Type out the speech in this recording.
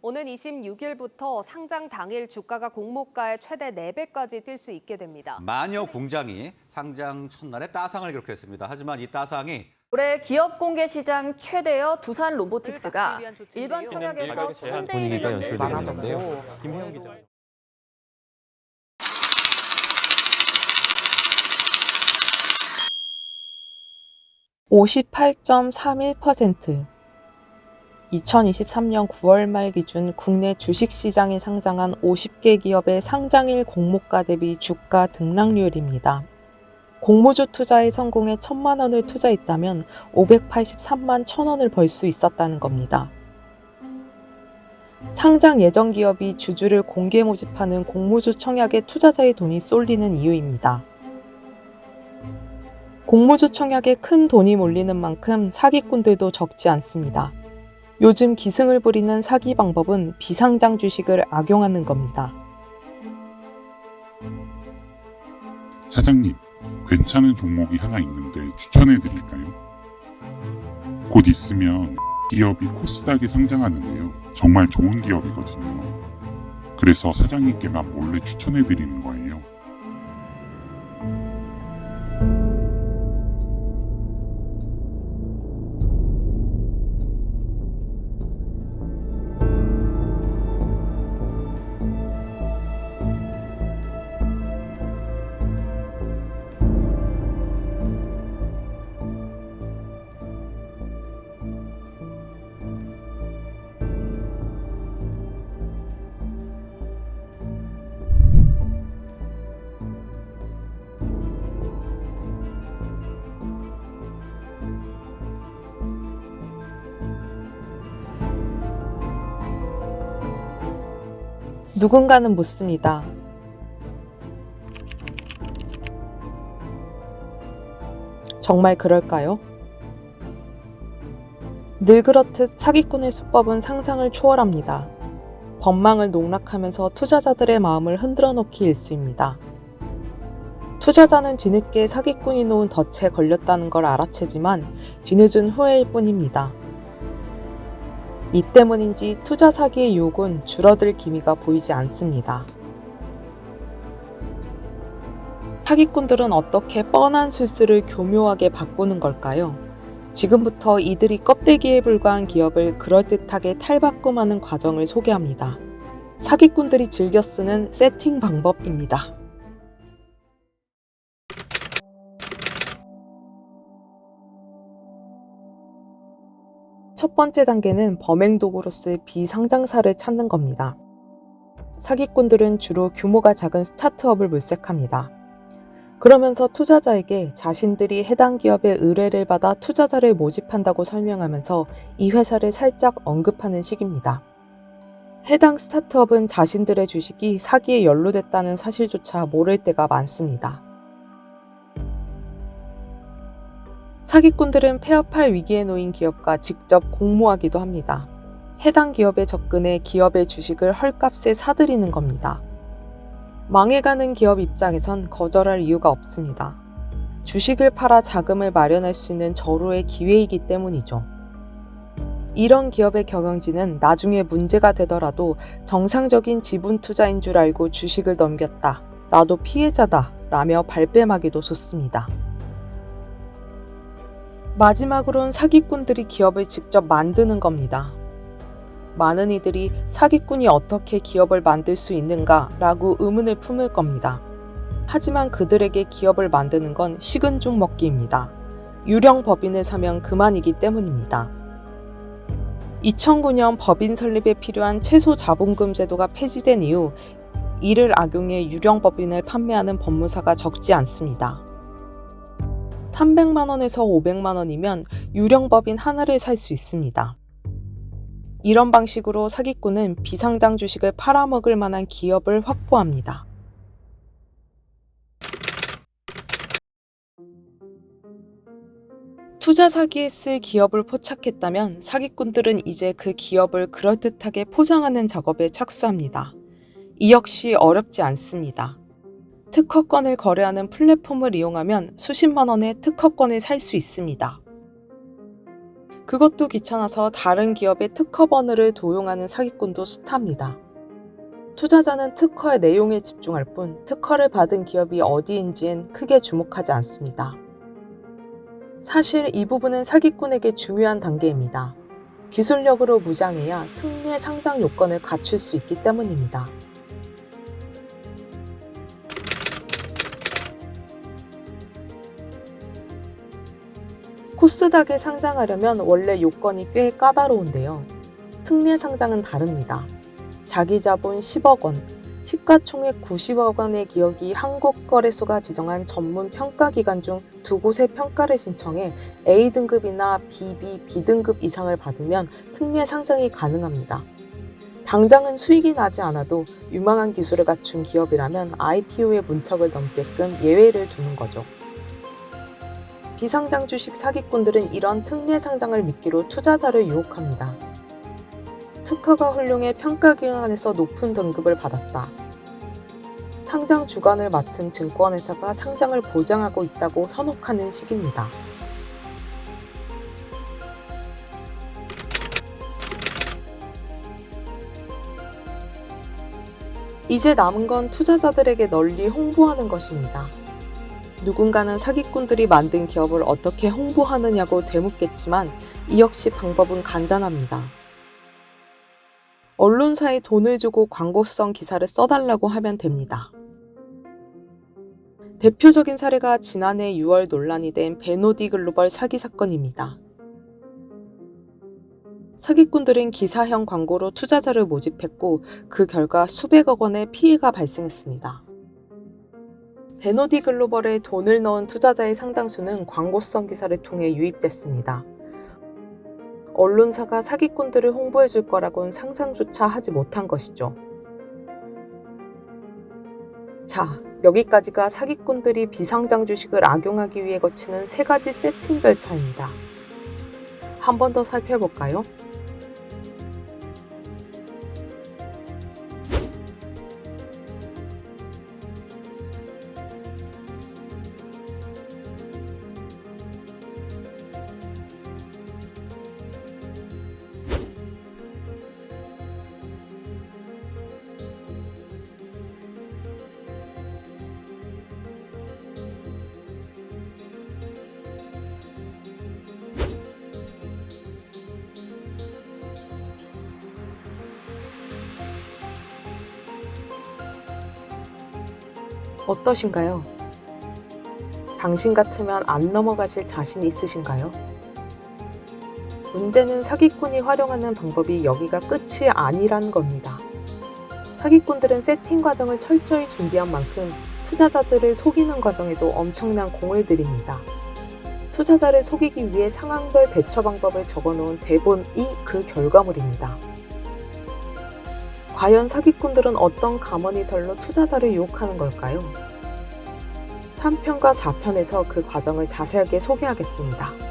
오는 26일부터 상장 당일 주가가 공모가의 최대 4배까지 뛸 수 있게 됩니다. 마녀 공장이 상장 첫날에 따상을 기록했습니다. 하지만 이 따상이 올해 기업 공개 시장 최대여 두산 로보틱스가 일반 청약에서 제한 1000대 분위기가 1을 연출되고 있는데요. 김혜영 기자. (58.31%) 2023년 9월 말 기준 국내 주식시장에 상장한 50개 기업의 상장일 공모가 대비 주가 등락률입니다. 공모주 투자에 성공해 1,000만 원을 투자했다면 583만 1,000원을 벌 수 있었다는 겁니다. 상장 예정 기업이 주주를 공개 모집하는 공모주 청약에 투자자의 돈이 쏠리는 이유입니다. 공모주 청약에 큰 돈이 몰리는 만큼 사기꾼들도 적지 않습니다. 요즘 기승을 부리는 사기 방법은 비상장 주식을 악용하는 겁니다. 사장님, 괜찮은 종목이 하나 있는데 추천해드릴까요? 곧 있으면 기업이 코스닥에 상장하는데요. 정말 좋은 기업이거든요. 그래서 사장님께만 몰래 추천해드리는 거예요. 누군가는 묻습니다. 정말 그럴까요? 늘 그렇듯 사기꾼의 수법은 상상을 초월합니다. 법망을 농락하면서 투자자들의 마음을 흔들어 놓기 일쑤입니다. 투자자는 뒤늦게 사기꾼이 놓은 덫에 걸렸다는 걸 알아채지만 뒤늦은 후회일 뿐입니다. 이 때문인지 투자 사기의 유혹은 줄어들 기미가 보이지 않습니다. 사기꾼들은 어떻게 뻔한 술수를 교묘하게 바꾸는 걸까요? 지금부터 이들이 껍데기에 불과한 기업을 그럴듯하게 탈바꿈하는 과정을 소개합니다. 사기꾼들이 즐겨 쓰는 세팅 방법입니다. 첫 번째 단계는 범행 도구로서의 비상장사를 찾는 겁니다. 사기꾼들은 주로 규모가 작은 스타트업을 물색합니다. 그러면서 투자자에게 자신들이 해당 기업의 의뢰를 받아 투자자를 모집한다고 설명하면서 이 회사를 살짝 언급하는 식입니다. 해당 스타트업은 자신들의 주식이 사기에 연루됐다는 사실조차 모를 때가 많습니다. 사기꾼들은 폐업할 위기에 놓인 기업과 직접 공모하기도 합니다. 해당 기업에 접근해 기업의 주식을 헐값에 사들이는 겁니다. 망해가는 기업 입장에선 거절할 이유가 없습니다. 주식을 팔아 자금을 마련할 수 있는 절호의 기회이기 때문이죠. 이런 기업의 경영진은 나중에 문제가 되더라도 정상적인 지분 투자인 줄 알고 주식을 넘겼다. 나도 피해자다. 라며 발뺌하기도 좋습니다. 마지막으론 사기꾼들이 기업을 직접 만드는 겁니다. 많은 이들이 사기꾼이 어떻게 기업을 만들 수 있는가 라고 의문을 품을 겁니다. 하지만 그들에게 기업을 만드는 건 식은 죽 먹기입니다. 유령 법인을 사면 그만이기 때문입니다. 2009년 법인 설립에 필요한 최소 자본금 제도가 폐지된 이후 이를 악용해 유령 법인을 판매하는 법무사가 적지 않습니다. 300만 원에서 500만 원이면 유령 법인 하나를 살 수 있습니다. 이런 방식으로 사기꾼은 비상장 주식을 팔아먹을 만한 기업을 확보합니다. 투자 사기에 쓸 기업을 포착했다면 사기꾼들은 이제 그 기업을 그럴듯하게 포장하는 작업에 착수합니다. 이 역시 어렵지 않습니다. 특허권을 거래하는 플랫폼을 이용하면 수십만 원의 특허권을 살 수 있습니다. 그것도 귀찮아서 다른 기업의 특허 번호를 도용하는 사기꾼도 숱합니다. 투자자는 특허의 내용에 집중할 뿐 특허를 받은 기업이 어디인지엔 크게 주목하지 않습니다. 사실 이 부분은 사기꾼에게 중요한 단계입니다. 기술력으로 무장해야 특례 상장 요건을 갖출 수 있기 때문입니다. 코스닥에 상장하려면 원래 요건이 꽤 까다로운데요. 특례 상장은 다릅니다. 자기 자본 10억 원, 시가총액 90억 원의 기업이 한국거래소가 지정한 전문 평가기관 중 두 곳의 평가를 신청해 A등급이나 BB, B등급 이상을 받으면 특례 상장이 가능합니다. 당장은 수익이 나지 않아도 유망한 기술을 갖춘 기업이라면 IPO의 문턱을 넘게끔 예외를 두는 거죠. 비상장 주식 사기꾼들은 이런 특례 상장을 미끼로 투자자를 유혹합니다. 특허가 훌륭해 평가기관에서 높은 등급을 받았다. 상장 주관을 맡은 증권회사가 상장을 보장하고 있다고 현혹하는 식입니다. 이제 남은 건 투자자들에게 널리 홍보하는 것입니다. 누군가는 사기꾼들이 만든 기업을 어떻게 홍보하느냐고 되묻겠지만 이 역시 방법은 간단합니다. 언론사에 돈을 주고 광고성 기사를 써달라고 하면 됩니다. 대표적인 사례가 지난해 6월 논란이 된 베노디 글로벌 사기 사건입니다. 사기꾼들은 기사형 광고로 투자자를 모집했고 그 결과 수백억 원의 피해가 발생했습니다. 베노디 글로벌에 돈을 넣은 투자자의 상당수는 광고성 기사를 통해 유입됐습니다. 언론사가 사기꾼들을 홍보해 줄 거라고는 상상조차 하지 못한 것이죠. 자, 여기까지가 사기꾼들이 비상장 주식을 악용하기 위해 거치는 3가지 세팅 절차입니다. 한 번 더 살펴볼까요? 어떠신가요? 당신 같으면 안 넘어가실 자신 있으신가요? 문제는 사기꾼이 활용하는 방법이 여기가 끝이 아니란 겁니다. 사기꾼들은 세팅 과정을 철저히 준비한 만큼 투자자들을 속이는 과정에도 엄청난 공을 들입니다. 투자자를 속이기 위해 상황별 대처 방법을 적어놓은 대본이 그 결과물입니다. 과연 사기꾼들은 어떤 가머니설로 투자자를 유혹하는 걸까요? 3편과 4편에서 그 과정을 자세하게 소개하겠습니다.